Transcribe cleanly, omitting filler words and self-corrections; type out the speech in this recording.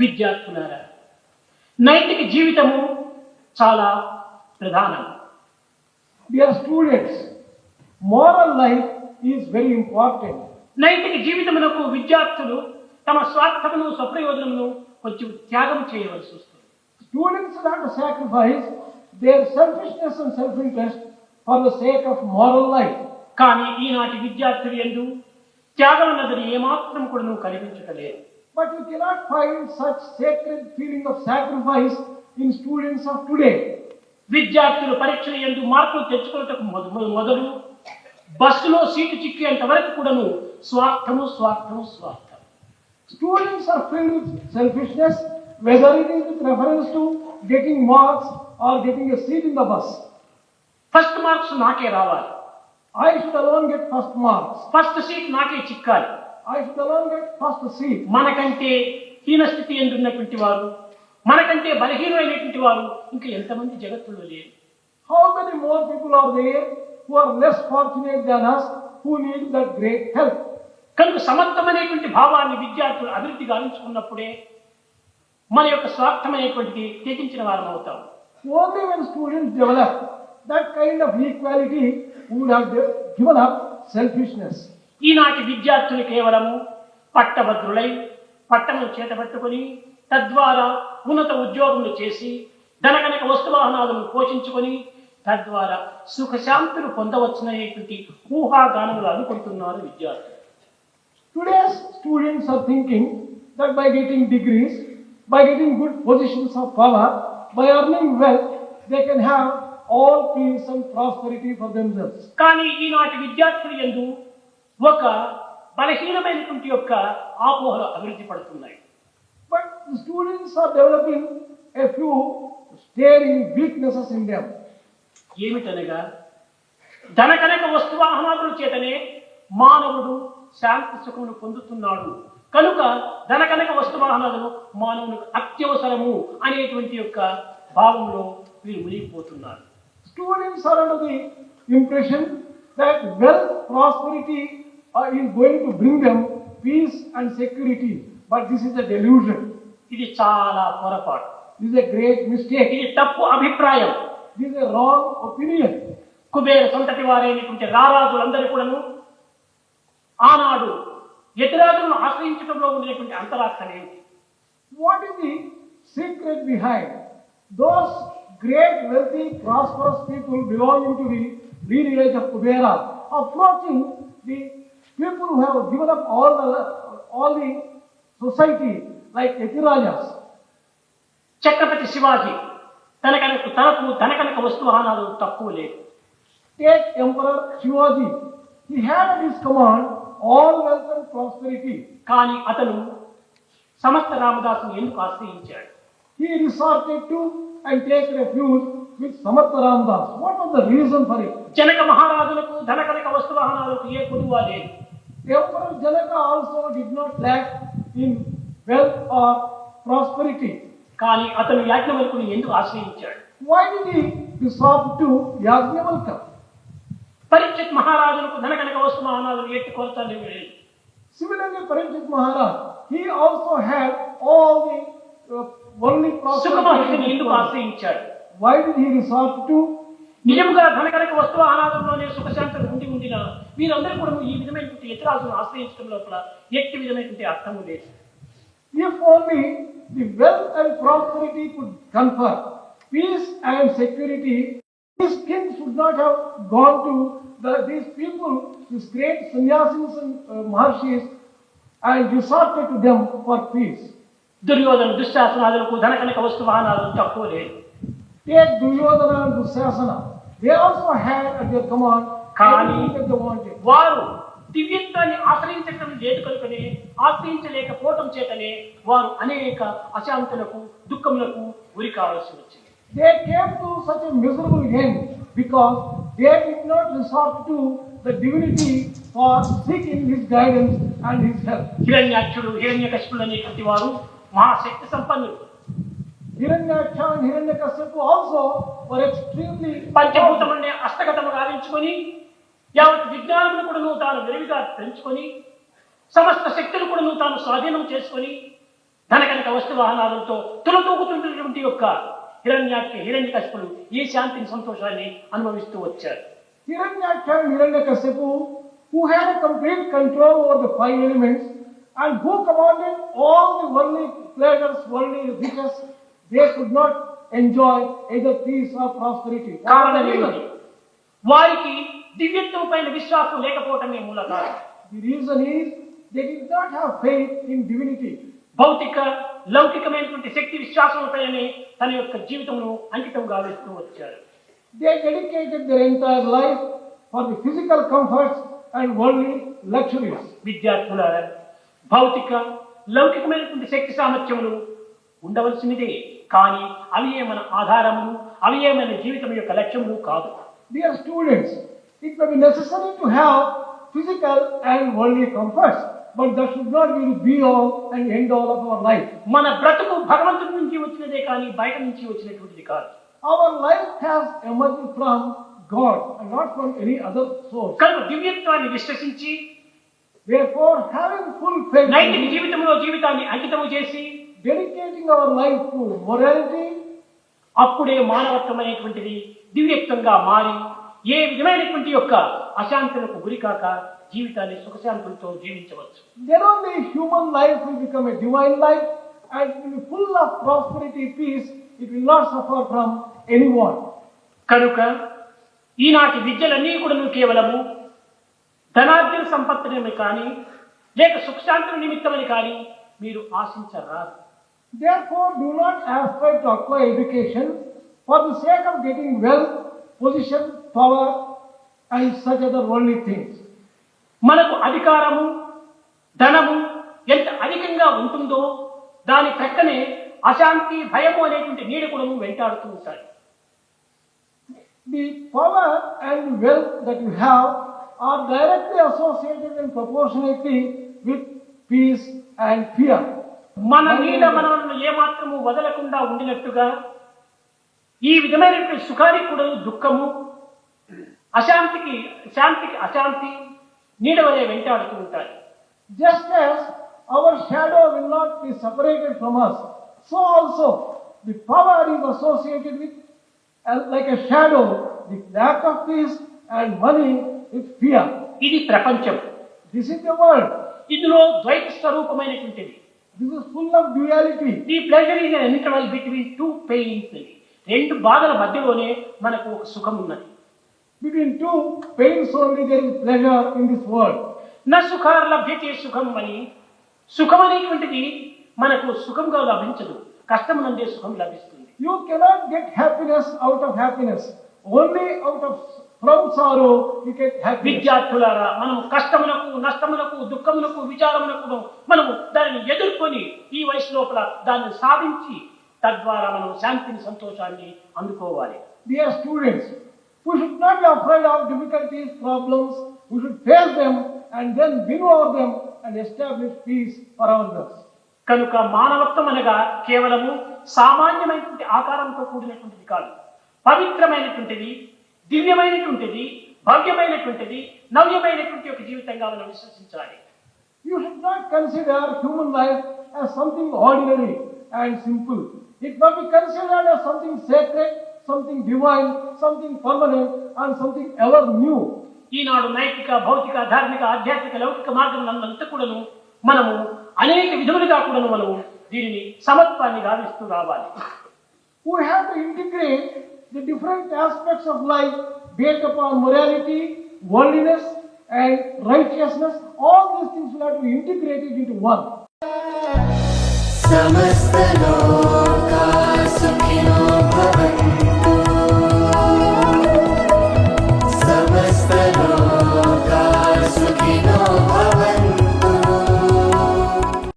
విద్యార్థులారా, నైతిక జీవితము చాలా ప్రధానం. Dear students, moral life is very important. నైతిక జీవితమునకు విద్యార్థులు తమ స్వార్థమును స్వప్రయోజనమును కొంచెం త్యాగం చేయవలసి వస్తుంది. Students have to sacrifice their selfishness and self-interest for the sake of moral life. కానీ ఈనాటి విద్యార్థులు యందు త్యాగం అన్నది ఏమాత్రం కూడా కనిపించలేదు. But you cannot find such sacred feeling of sacrifice in students of today. విద్యార్థులు పరీక్షల యందు మార్కులు తెచ్చుకున్నటకు మొదలు బస్సులో సీటు చిక్కేంత వరకు కూడాను స్వార్థము స్వార్థము స్వార్థం. Students are filled with selfishness, whether it is with reference to getting marks or getting a seat in the bus. First marks నాకే రావాలి, I should alone get first marks. First seat నాకే చిక్కాలి. I should alone get first seat. మనకంటే హీనస్థితి ఎందున్నటువంటి వారు, మనకంటే బలహీనమైనటువంటి వారు ఇంకా ఎంతమంది జగత్తులో లేరు. How many more people are there who are less fortunate than us, who need that great help? కనుక సమర్థమైనటువంటి భావాన్ని విద్యార్థులు అభివృద్ధి గావించుకున్నప్పుడే మన యొక్క స్వార్థమైనటువంటిది త్యజించిన వారం అవుతాం. Only when students develop that kind of equality, who would have given up selfishness. ఈనాటి విద్యార్థులు కేవలము పట్టభద్రులై పట్టణం చేతబట్టుకొని తద్వారా ఉన్నత ఉద్యోగములు చేసి ధనకనక వస్తువాహనాలను పోషించుకొని తద్వారా సుఖశాంతులు పొందవచ్చుననేటువంటి ఊహాగానములు అనుకుంటున్నారు విద్యార్థులు. Today's students are thinking that by getting degrees, by getting good positions of power, by earning wealth, they can have all peace and prosperity for themselves. కానీ ఈనాటి విద్యార్థులు యందు ఒక బలహీనమైనటువంటి యొక్క ఆపోహలు అభివృద్ధి పడుతున్నాయి. But the students are developing a few staring weaknesses in them. ఏమిటనగా ధనకనక వస్తువాహనాదుల చేతనే మానవుడు శాంతి సుఖమును పొందుతున్నాడు కనుక ధనకనక వస్తువాహనాలను మానవునికి అత్యవసరము అనేటువంటి యొక్క భావంలో వీరు మునిగిపోతున్నారు. Students are under the impression that wealth, prosperity is going to bring them peace and security. But this is a delusion. ఇది చాలా పొరపాటు. This is a great mistake. ఇది తప్పు అభిప్రాయం. This is a wrong opinion. Kubera సంతతి వారైనటువంటి రారాజులందరూ కూడాను ఆనాడు యతిరాజులను ఆశ్రయించడంలో ఉండేటువంటి అంతరార్థం ఏమిటి? What is the secret behind those great, wealthy, prosperous people belonging to the lineage of Kubera approaching the people who have given up all the society like Yatirajas? Chhatrapati Shivaji తనకు ధనకనక వస్తువాహనాలు తక్కువ లేదు. Take Emperor Shivaji. He had at his command all wealth and prosperity. కానీ అతను సమర్థ రామదాసుని ఎందుకు ఆశ్రయించాడు? He resorted to and take refuge with Samartha Ramdas. What was the reason for it? Janaka మహారాజులకు ధనకనక వస్తువాహనాలకు ఏ కొదువా లేదు. Emperor Janaka also did not lack in wealth or prosperity. కానీ అతను యాజ్ఞవల్కుని ఎందుకు ఆశ్రయించాడు? Why did he resort to Yajnavalkya? Parikshit మహారాజులకు ధనకనక వస్తువాహనాలు ఎట్టి కొరత లేదు. Similarly, Parikshit Maharaj, he also had all the worldly సుఖమహర్షిని ఎందుకు prosperity. ఆశ్రయించాడు? Why did he resort to? నిజముగా ధనకనక వస్తువాహనాలలోనే సుఖశాంతులు ఉండినా వీరందరూ కూడా ఈ విధమైనటువంటి యతిరాజును ఆశ్రయించడం లోపల ఎట్టి విధమైనటువంటి అర్థము లేదు. If only the wealth and prosperity could confer peace and security, these kings would not have gone to these people, these great sannyasis and maharshis, and resorted to them for peace. Duryodhana దుశ్శాసనాదులకు ధనకనక వస్తువాహనాలు తక్కువ లేదు. Take Duryodhana and Dusyasana. They also had at their command everything that they wanted. వారు దివ్యత్వాన్ని ఆశ్రయించడం లేదు కనుకనే ఆశ్రయించలేకపోవటం చేతనే వారు అనేక అశాంతులకు దుఃఖములకు గురి కావాల్సి వచ్చింది. They came to such a miserable end because they did not resort to the divinity for seeking his guidance and his help. హిరణ్యాక్షుడు హిరణ్యకశిపుడు అనేటువంటి వారు మహాశక్తి సంపన్నులు. Hiranyaksha and Hiranyakashipu also were extremely పంచభూతములనే హస్తగతము గావించుకొని యావత్ విజ్ఞానమును కూడా తాను విరివిగా పెంచుకొని సమస్త శక్తులు కూడా తాను స్వాధీనం చేసుకొని ధనకనక వస్తు వాహనాలతో తులతూగుతుంటున్నటువంటి యొక్క హిరణ్యకశిపులు ఈ శాంతిని సంతోషాన్ని అనుభవిస్తూ వచ్చారు. Hiranyaksha and Hiranyakasipu, who had a complete control over the five elements and who commanded all the worldly pleasures, worldly riches, they could not enjoy either peace or prosperity. కారణం ఏమిటి? వారికి దివ్యత్వం పైన విశ్వాసం లేకపోవటమే మూల కారణం. The reason is they did not have faith in divinity. భౌతిక లౌకికమైనటువంటి శక్తి విశ్వాసంపైనే తన యొక్క జీవితమును అంకితం గావిస్తూ వచ్చారు. They dedicated their entire life for the physical comforts and worldly luxuries. విద్యార్థులారా, భౌతిక లౌకికమైనటువంటి శక్తి సామర్థ్యములు ఉండవలసినదే, కానీ అవి మన ఆధారములు, అవి మన జీవితం యొక్క లక్ష్యములు కాదు. Dear students, it may be necessary to have physical and worldly comforts, but that should not be the be all and end all of our life. మన బ్రతుకు భగవంతుడి నుంచి వచ్చినదే కానీ బయట నుంచి వచ్చినటువంటిది కాదు. Our life has emerged from God and not from any other source. కనుక దివ్యత్వాన్ని విశ్వసించి Therefore, having full faith, నైతిక జీవితంలో జీవితాన్ని అంకితము చేసి dedicating our life to morality, అప్పుడే మానవత్వం అనేటువంటిది దివ్యత్వంగా మారి ఏ విధమైనటువంటి యొక్క అశాంతులకు గురికాక జీవితాన్ని సుఖశాంతులతో జీవించవచ్చు. then only human life will become a divine life and it will be full of prosperity, peace. It will not suffer from anyone. కనుక ఈనాటి విద్యలన్నీ కూడా కేవలము ధనార్జన సంపత్తులేమి కానీ లేక సుఖశాంతుల నిమిత్తమని కానీ మీరు ఆశించరాదు. Therefore, do not aspire to acquire education for the sake of getting wealth, position, power, and such other worldly things. మనకు అధికారము, ధనము ఎంత అధికంగా ఉంటుందో దాని ప్రక్కనే అశాంతి, భయము అనేటువంటి నీడ కూడా వెంటాడుతూ ఉంటాయి. The power and wealth that you have are directly associated and proportionately with peace and fear. మన నీడ మనల్ని ఏమాత్రము వదలకుండా ఉండినట్టుగా ఈ విధమైనటువంటి సుఖానికి కూడా దుఃఖము, శాంతికి అశాంతి నీడ వలె వెంటాడుతూ ఉంటాయి. Just as our shadow will not be separated from us, so also the power is associated with, like a shadow, the lack of peace and money with fear. ఇది ప్రపంచం. This is the world. ఇందులో ద్వైత స్వరూపమైనటువంటిది. This is full of duality. The pleasure is an interval between two pains. రెండు బాధల మధ్యలోనే మనకు ఒక సుఖం ఉన్నది. Between two pains only there is pleasure in this world. నా సుఖార్ లభ్యతే సుఖం అని, సుఖం అనేటువంటిది మనకు సుఖంగా లభించదు, కష్టం నందే సుఖం లభిస్తుంది. You cannot get happiness out of happiness. Only from sorrow you get happiness. విద్యార్థులారా, మనం కష్టములకు, నష్టములకు, దుఃఖములకు, విచారములకు మనము దానిని ఎదుర్కొని ఈ వయసు లోపల దాన్ని సాధించి తద్వారా మనం శాంతిని, సంతోషాన్ని అందుకోవాలి. Dear students, we should not be afraid of difficulties, problems. We should face them and then win over them and establish peace for ourselves. కనుక మానవత్వం అనగా కేవలము సామాన్యమైనటువంటి ఆకారంతో కూడినటువంటిది కాదు, పవిత్రమైనటువంటిది, దివ్యమైనటువంటిది, భవ్యమైనటువంటిది, నవ్యమైనటువంటి ఒక జీవితంగా మనం విశ్వసించాలి. You should not consider human life as something ordinary and simple. It must be considered as something sacred, something divine, something permanent, and something ever new. ఈనాడు నైతిక, భౌతిక, ధార్మిక, ఆధ్యాత్మిక, లౌకిక మార్గంలంతా కూడాను మనము అనేక విధములుగా కూడాను మనము దీనిని సమత్వాన్ని గావిస్తూ రావాలి. We have to integrate the different aspects of life based upon morality, worldliness, and righteousness. All these things will have to be integrated into one. Samastano